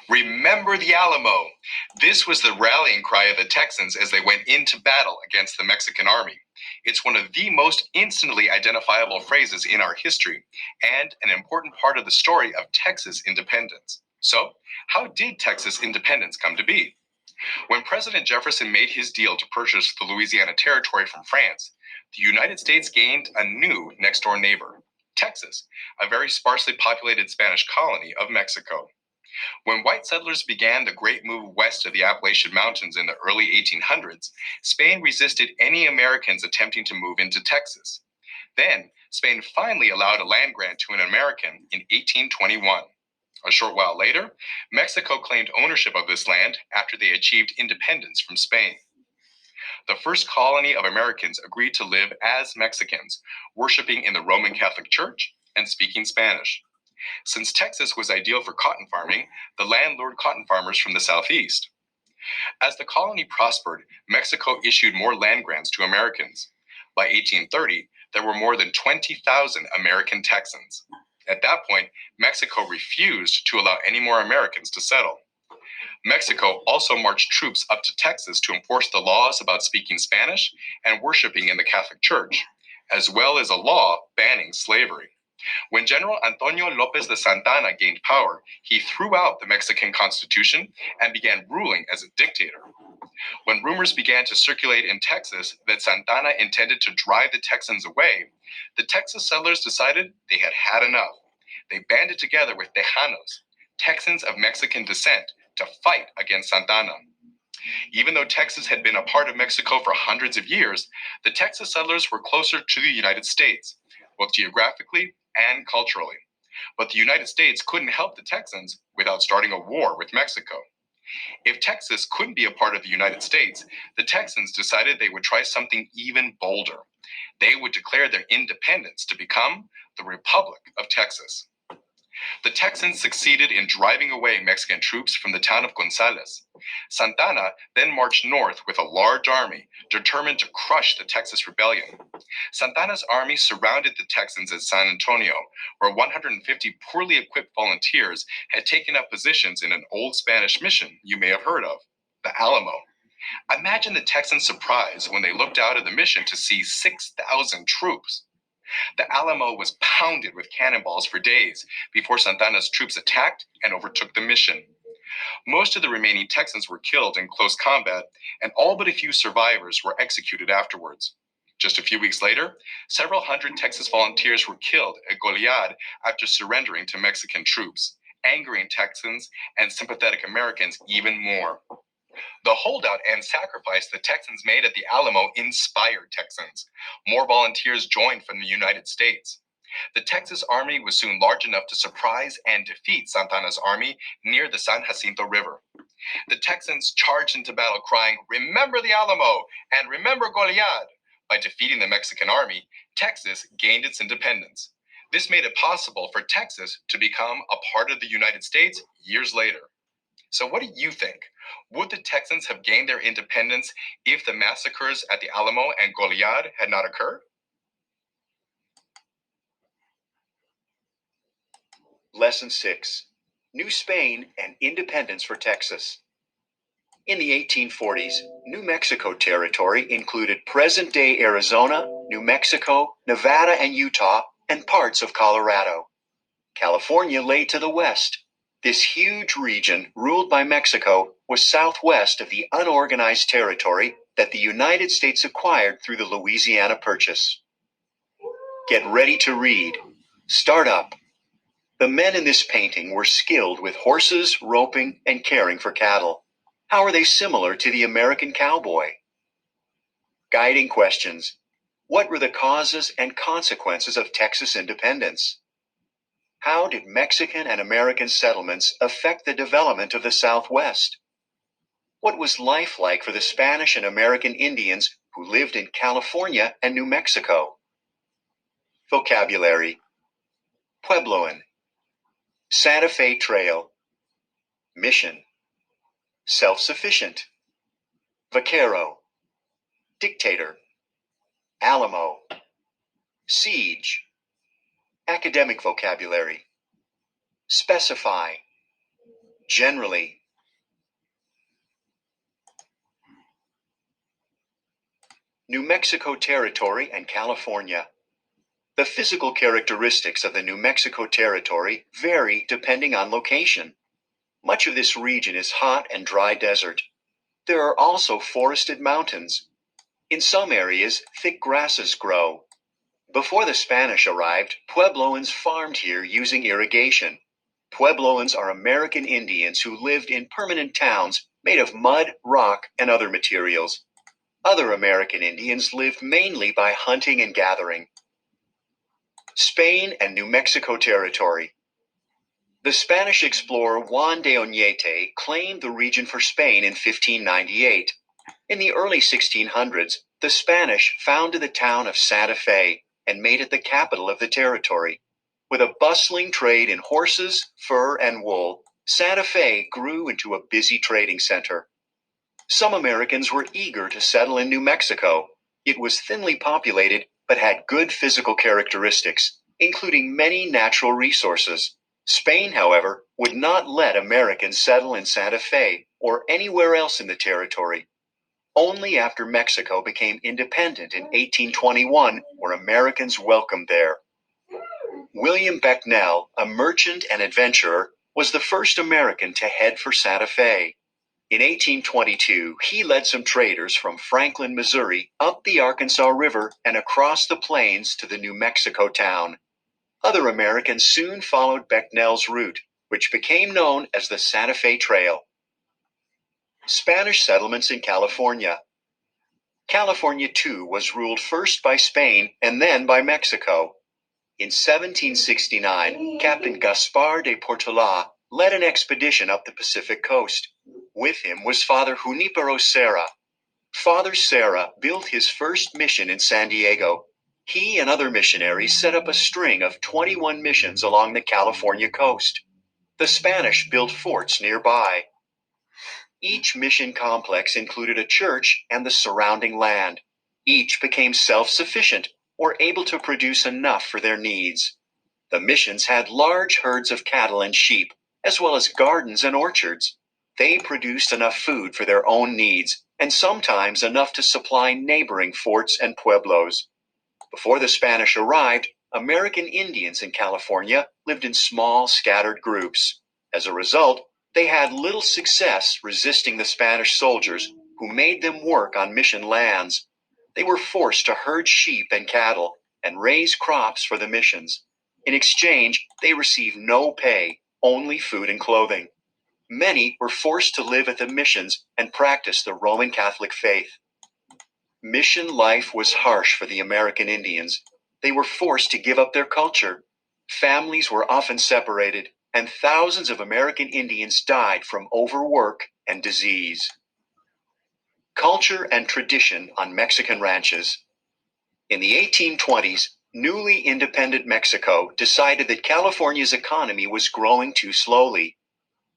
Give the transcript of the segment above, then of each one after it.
Remember the Alamo! This was the rallying cry of the Texans as they went into battle against the Mexican army. It's one of the most instantly identifiable phrases in our history and an important part of the story of Texas independence. So, how did Texas independence come to be? When President Jefferson made his deal to purchase the Louisiana Territory from France, the United States gained a new next door neighbor, Texas, a very sparsely populated Spanish colony of Mexico. When white settlers began the great move west of the Appalachian Mountains in the early 1800s, Spain resisted any Americans attempting to move into Texas. Then, Spain finally allowed a land grant to an American in 1821. A short while later, Mexico claimed ownership of this land after they achieved independence from Spain. The first colony of Americans agreed to live as Mexicans, worshiping in the Roman Catholic Church and speaking Spanish. Since Texas was ideal for cotton farming, the land lured cotton farmers from the southeast. As the colony prospered, Mexico issued more land grants to Americans. By 1830, there were more than 20,000 American Texans. At that point, Mexico refused to allow any more Americans to settle. Mexico also marched troops up to Texas to enforce the laws about speaking Spanish and worshiping in the Catholic Church, as well as a law banning slavery. When General Antonio Lopez de Santa Anna gained power, he threw out the Mexican Constitution and began ruling as a dictator. When rumors began to circulate in Texas that Santa Anna intended to drive the Texans away, the Texas settlers decided they had had enough. They banded together with Tejanos, Texans of Mexican descent, to fight against Santa Anna. Even though Texas had been a part of Mexico for hundreds of years, the Texas settlers were closer to the United States, both geographically and culturally. But the United States couldn't help the Texans without starting a war with Mexico. If Texas couldn't be a part of the United States, the Texans decided they would try something even bolder. They would declare their independence to become the Republic of Texas. The Texans succeeded in driving away Mexican troops from the town of Gonzales. Santa Anna then marched north with a large army, determined to crush the Texas rebellion. Santa Anna's army surrounded the Texans at San Antonio, where 150 poorly equipped volunteers had taken up positions in an old Spanish mission you may have heard of, the Alamo. Imagine the Texans' surprise when they looked out of the mission to see 6,000 troops. The Alamo was pounded with cannonballs for days before Santa Anna's troops attacked and overtook the mission. Most of the remaining Texans were killed in close combat, and all but a few survivors were executed afterwards. Just a few weeks later, several hundred Texas volunteers were killed at Goliad after surrendering to Mexican troops, angering Texans and sympathetic Americans even more. The holdout and sacrifice the Texans made at the Alamo inspired Texans. More volunteers joined from the United States. The Texas Army was soon large enough to surprise and defeat Santa Anna's army near the San Jacinto River. The Texans charged into battle crying, "Remember the Alamo and remember Goliad!" By defeating the Mexican army, Texas gained its independence. This made it possible for Texas to become a part of the United States years later. So what do you think? Would the Texans have gained their independence if the massacres at the Alamo and Goliad had not occurred? Lesson 6. New Spain and Independence for Texas. In the 1840s, New Mexico Territory included present-day Arizona, New Mexico, Nevada and Utah, and parts of Colorado. California lay to the west. This huge region, ruled by Mexico, was southwest of the unorganized territory that the United States acquired through the Louisiana Purchase. Get ready to read. Start up. The men in this painting were skilled with horses, roping, and caring for cattle. How are they similar to the American cowboy? Guiding questions. What were the causes and consequences of Texas independence? How did Mexican and American settlements affect the development of the Southwest? What was life like for the Spanish and American Indians who lived in California and New Mexico? Vocabulary. Puebloan. Santa Fe Trail. Mission. Self-sufficient. Vaquero. Dictator. Alamo. Siege. Academic vocabulary. Specify. Generally. New Mexico Territory and California. The physical characteristics of the New Mexico Territory vary depending on location. Much of this region is hot and dry desert. There are also forested mountains. In some areas, thick grasses grow. Before the Spanish arrived, Puebloans farmed here using irrigation. Puebloans are American Indians who lived in permanent towns made of mud, rock, and other materials. Other American Indians lived mainly by hunting and gathering. Spain and New Mexico Territory. The Spanish explorer Juan de Oñate claimed the region for Spain in 1598. In the early 1600s, the Spanish founded the town of Santa Fe and made it the capital of the territory. With a bustling trade in horses, fur, and wool, Santa Fe grew into a busy trading center. Some Americans were eager to settle in New Mexico. It was thinly populated but had good physical characteristics, including many natural resources. Spain, however, would not let Americans settle in Santa Fe or anywhere else in the territory. Only after Mexico became independent in 1821 were Americans welcomed there. William Becknell, a merchant and adventurer, was the first American to head for Santa Fe. In 1822, he led some traders from Franklin, Missouri, up the Arkansas River and across the plains to the New Mexico town. Other Americans soon followed Becknell's route, which became known as the Santa Fe Trail. Spanish settlements in California. California, too, was ruled first by Spain and then by Mexico. In 1769, Captain Gaspar de Portola led an expedition up the Pacific coast. With him was Father Junipero Serra. Father Serra built his first mission in San Diego. He and other missionaries set up a string of 21 missions along the California coast. The Spanish built forts nearby. Each mission complex included a church and the surrounding land. Each became self-sufficient or able to produce enough for their needs. The missions had large herds of cattle and sheep, as well as gardens and orchards. They produced enough food for their own needs, and sometimes enough to supply neighboring forts and pueblos. Before the Spanish arrived, American Indians in California lived in small, scattered groups. As a result, they had little success resisting the Spanish soldiers who made them work on mission lands. They were forced to herd sheep and cattle and raise crops for the missions. In exchange, they received no pay, only food and clothing. Many were forced to live at the missions and practice the Roman Catholic faith. Mission life was harsh for the American Indians. They were forced to give up their culture. Families were often separated, and thousands of American Indians died from overwork and disease. Culture and tradition on Mexican ranches. In the 1820s, newly independent Mexico decided that California's economy was growing too slowly.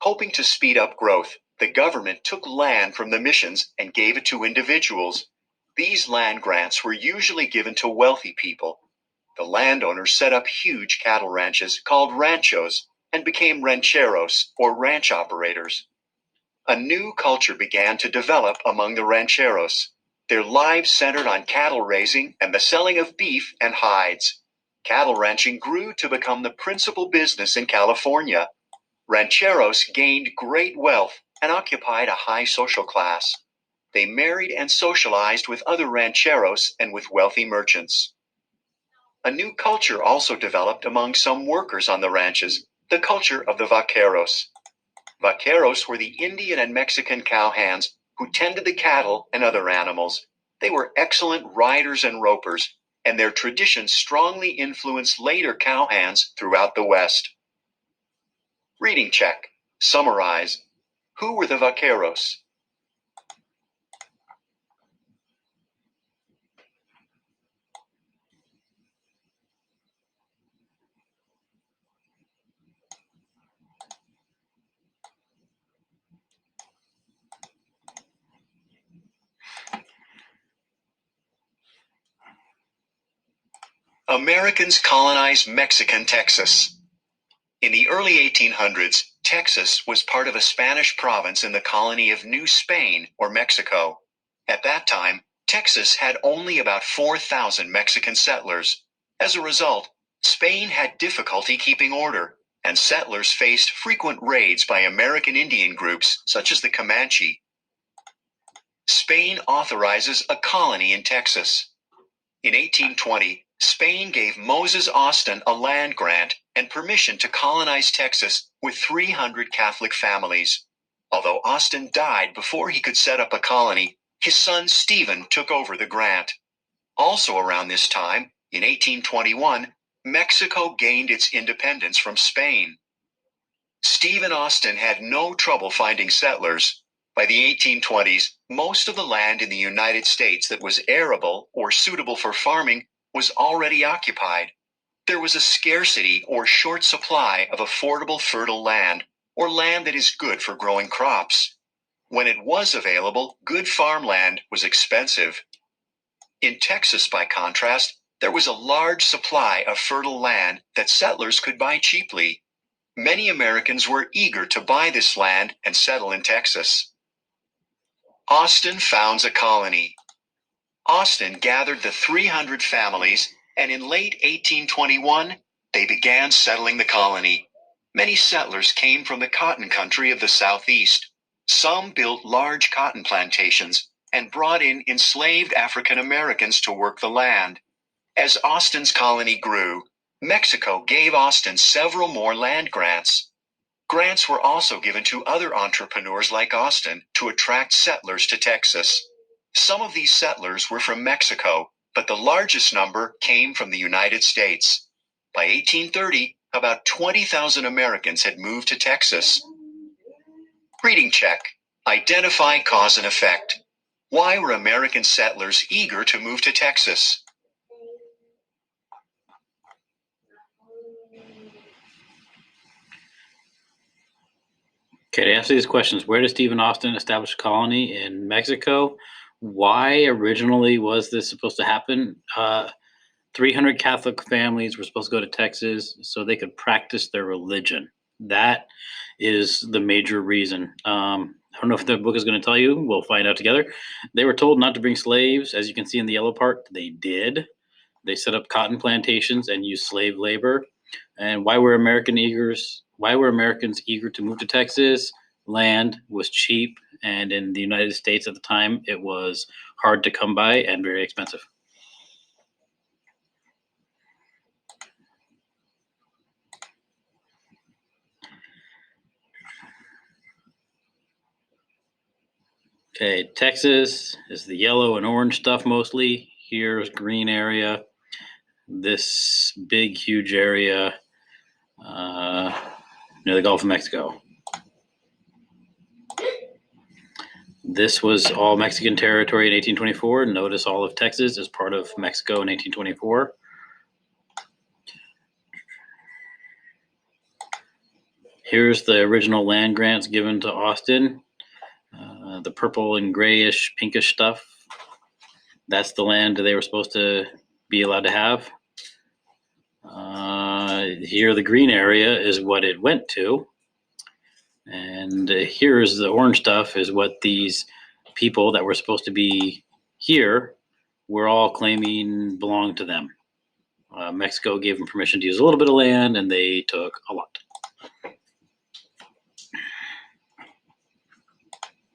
Hoping to speed up growth, the government took land from the missions and gave it to individuals. These land grants were usually given to wealthy people. The landowners set up huge cattle ranches called ranchos and became rancheros or ranch operators. A new culture began to develop among the rancheros. Their lives centered on cattle raising and the selling of beef and hides. Cattle ranching grew to become the principal business in California. Rancheros gained great wealth and occupied a high social class. They married and socialized with other rancheros and with wealthy merchants. A new culture also developed among some workers on the ranches, the culture of the vaqueros. Vaqueros were the Indian and Mexican cowhands who tended the cattle and other animals. They were excellent riders and ropers, and their traditions strongly influenced later cowhands throughout the West. Reading check. Summarize. Who were the vaqueros? Americans colonized Mexican Texas. In the early 1800s, Texas was part of a Spanish province in the colony of New Spain, or Mexico. At that time, Texas had only about 4,000 Mexican settlers. As a result, Spain had difficulty keeping order, and settlers faced frequent raids by American Indian groups such as the Comanche. Spain authorizes a colony in Texas. In 1820, Spain gave Moses Austin a land grant and permission to colonize Texas with 300 Catholic families. Although Austin died before he could set up a colony, his son Stephen took over the grant. Also around this time, in 1821, Mexico gained its independence from Spain. Stephen Austin had no trouble finding settlers. By the 1820s, most of the land in the United States that was arable or suitable for farming was already occupied. There was a scarcity or short supply of affordable fertile land, or land that is good for growing crops. When it was available, good farmland was expensive. In Texas, by contrast, there was a large supply of fertile land that settlers could buy cheaply. Many Americans were eager to buy this land and settle in Texas. Austin founds a colony. Austin gathered the 300 families, and in late 1821, they began settling the colony. Many settlers came from the cotton country of the Southeast. Some built large cotton plantations and brought in enslaved African Americans to work the land. As Austin's colony grew, Mexico gave Austin several more land grants. Grants were also given to other entrepreneurs like Austin to attract settlers to Texas. Some of these settlers were from Mexico, but the largest number came from the United States. By 1830, about 20,000 Americans had moved to Texas. Reading check. Identify cause and effect. Why were American settlers eager to move to Texas? Okay, to answer these questions, where did Stephen Austin establish a colony in Mexico? Why originally was this supposed to happen? 300 Catholic families were supposed to go to Texas so they could practice their religion. That is the major reason. I don't know if the book is going to tell you. We'll find out together. They were told not to bring slaves. As you can see in the yellow part, they did. They set up cotton plantations and used slave labor. And why were Americans eager to move to Texas? Land was cheap, and in the United States at the time, it was hard to come by and very expensive. Okay, Texas is the yellow and orange stuff mostly. Here's green area. This big, huge area near the Gulf of Mexico. This was all Mexican territory in 1824. Notice all of Texas is part of Mexico in 1824. Here's the original land grants given to Austin. The purple and grayish, pinkish stuff. That's the land they were supposed to be allowed to have. Here, the green area is what it went to. And here's the orange stuff is what these people that were supposed to be here were all claiming belonged to them. Mexico gave them permission to use a little bit of land, and they took a lot.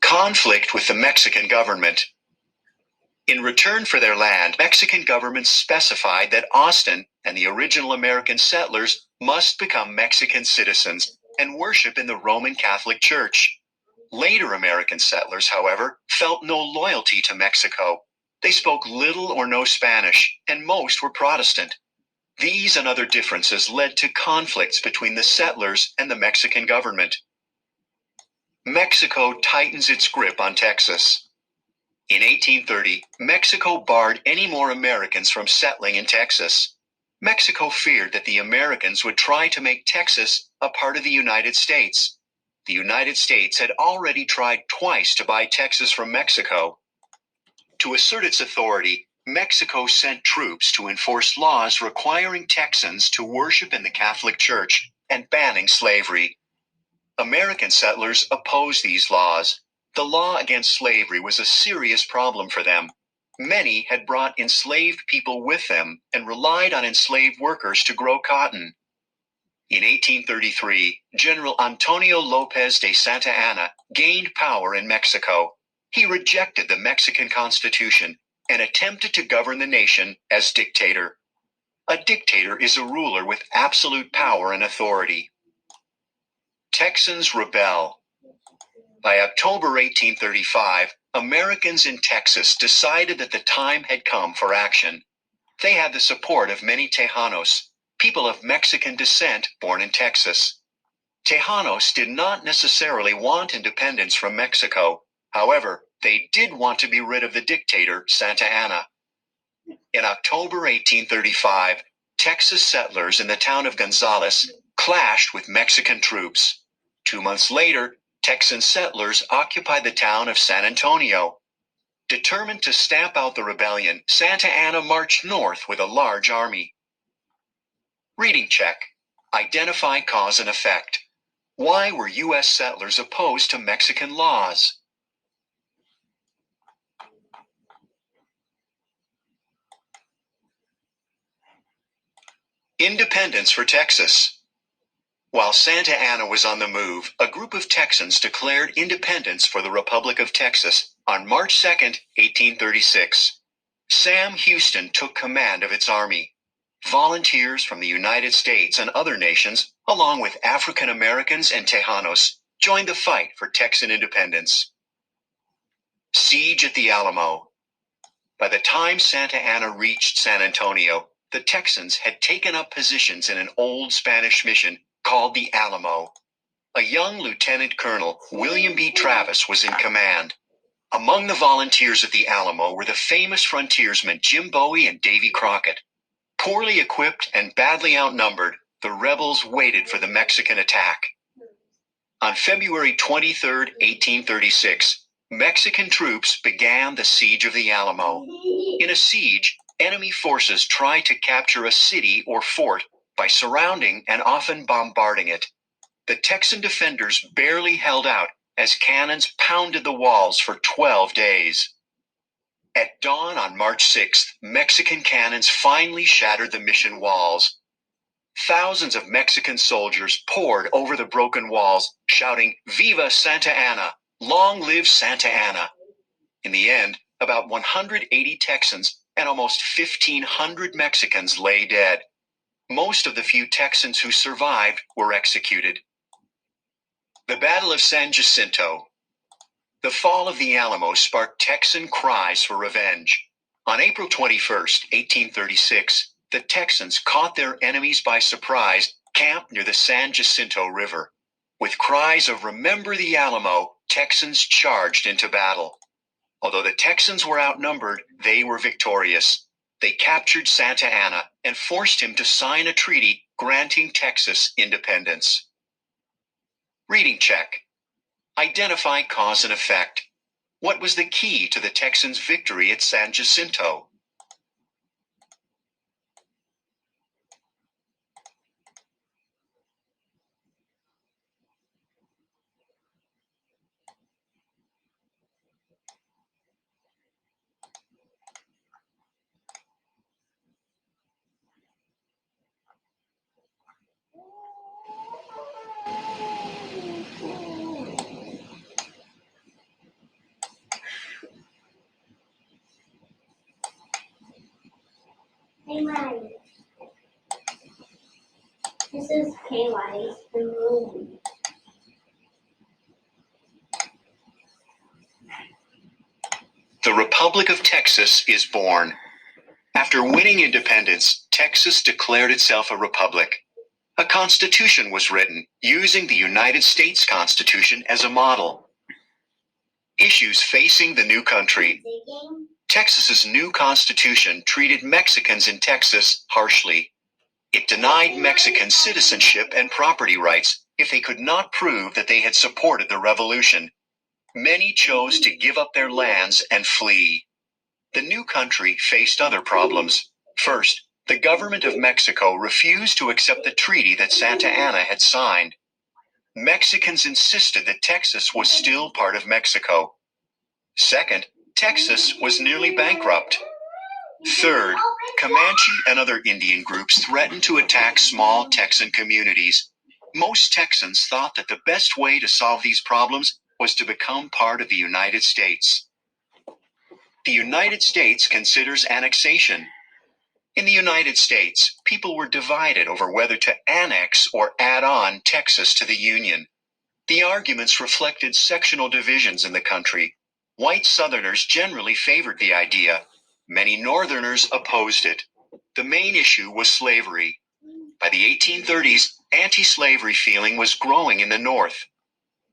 Conflict with the Mexican government. In return for their land, Mexican government specified that Austin and the original American settlers must become Mexican citizens and worship in the Roman Catholic Church. Later American settlers, however, felt no loyalty to Mexico. They spoke little or no Spanish, and most were Protestant. These and other differences led to conflicts between the settlers and the Mexican government. Mexico tightens its grip on Texas. In 1830, Mexico barred any more Americans from settling in Texas. Mexico feared that the Americans would try to make Texas a part of the United States. The United States had already tried twice to buy Texas from Mexico. To assert its authority, Mexico sent troops to enforce laws requiring Texans to worship in the Catholic Church and banning slavery. American settlers opposed these laws. The law against slavery was a serious problem for them. Many had brought enslaved people with them and relied on enslaved workers to grow cotton. In 1833, General Antonio Lopez de Santa Anna gained power in Mexico. He rejected the Mexican Constitution and attempted to govern the nation as dictator. A dictator is a ruler with absolute power and authority. Texans rebel. By October 1835, Americans in Texas decided that the time had come for action. They had the support of many Tejanos, people of Mexican descent born in Texas. Tejanos did not necessarily want independence from Mexico. However, they did want to be rid of the dictator, Santa Anna. In October 1835, Texas settlers in the town of Gonzales clashed with Mexican troops. 2 months later, Texan settlers occupied the town of San Antonio. Determined to stamp out the rebellion, Santa Anna marched north with a large army. Reading check. Identify cause and effect. Why were U.S. settlers opposed to Mexican laws? Independence for Texas. While Santa Anna was on the move, a group of Texans declared independence for the Republic of Texas on March 2, 1836. Sam Houston took command of its army. Volunteers from the United States and other nations, along with African Americans and Tejanos, joined the fight for Texan independence. Siege at the Alamo. By the time Santa Anna reached San Antonio, the Texans had taken up positions in an old Spanish mission called the Alamo. A young Lieutenant Colonel, William B. Travis, was in command. Among the volunteers at the Alamo were the famous frontiersmen Jim Bowie and Davy Crockett. Poorly equipped and badly outnumbered, the rebels waited for the Mexican attack. On February 23, 1836, Mexican troops began the siege of the Alamo. In a siege, enemy forces try to capture a city or fort by surrounding and often bombarding it. The Texan defenders barely held out as cannons pounded the walls for 12 days. At dawn on March 6th, Mexican cannons finally shattered the mission walls. Thousands of Mexican soldiers poured over the broken walls, shouting, "Viva Santa Anna! Long live Santa Anna!" In the end, about 180 Texans and almost 1,500 Mexicans lay dead. Most of the few Texans who survived were executed. The Battle of San Jacinto. The fall of the Alamo sparked Texan cries for revenge. On April 21, 1836, the Texans caught their enemies by surprise, camped near the San Jacinto River. With cries of "Remember the Alamo," Texans charged into battle. Although the Texans were outnumbered, they were victorious. They captured Santa Anna and forced him to sign a treaty granting Texas independence. Reading check. Identify cause and effect. What was the key to the Texans' victory at San Jacinto? Hey, Ryan. This is KY's room. The Republic of Texas is born. After winning independence, Texas declared itself a republic. A constitution was written, using the United States Constitution as a model. Issues facing the new country. Texas's new constitution treated Mexicans in Texas harshly. It denied Mexicans citizenship and property rights if they could not prove that they had supported the revolution. Many chose to give up their lands and flee. The new country faced other problems. First, the government of Mexico refused to accept the treaty that Santa Anna had signed. Mexicans insisted that Texas was still part of Mexico. Second, Texas was nearly bankrupt. Third, Comanche and other Indian groups threatened to attack small Texan communities. Most Texans thought that the best way to solve these problems was to become part of the United States. The United States considers annexation. In the United States, people were divided over whether to annex or add on Texas to the Union. The arguments reflected sectional divisions in the country. White Southerners generally favored the idea. Many Northerners opposed it. The main issue was slavery. By the 1830s, anti-slavery feeling was growing in the North.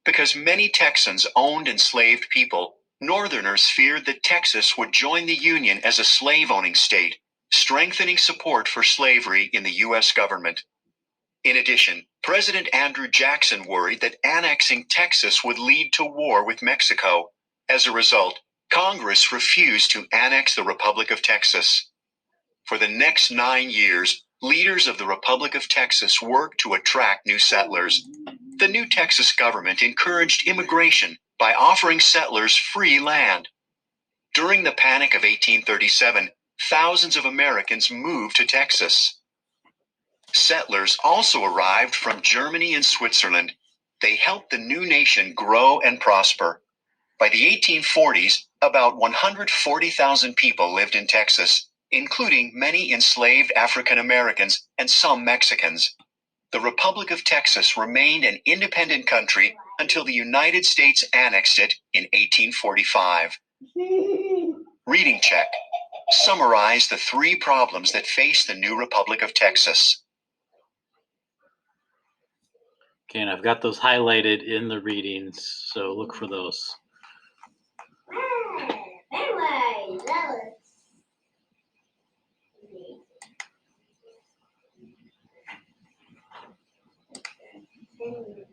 Because many Texans owned enslaved people, Northerners feared that Texas would join the Union as a slave-owning state, strengthening support for slavery in the U.S. government. In addition, President Andrew Jackson worried that annexing Texas would lead to war with Mexico. As a result, Congress refused to annex the Republic of Texas. For the next 9 years, leaders of the Republic of Texas worked to attract new settlers. The new Texas government encouraged immigration by offering settlers free land. During the Panic of 1837, thousands of Americans moved to Texas. Settlers also arrived from Germany and Switzerland. They helped the new nation grow and prosper. By the 1840s, about 140,000 people lived in Texas, including many enslaved African Americans and some Mexicans. The Republic of Texas remained an independent country until the United States annexed it in 1845. Reading check. Summarize the 3 problems that face the new Republic of Texas. Okay, and I've got those highlighted in the readings, so look for those. Anyway, that was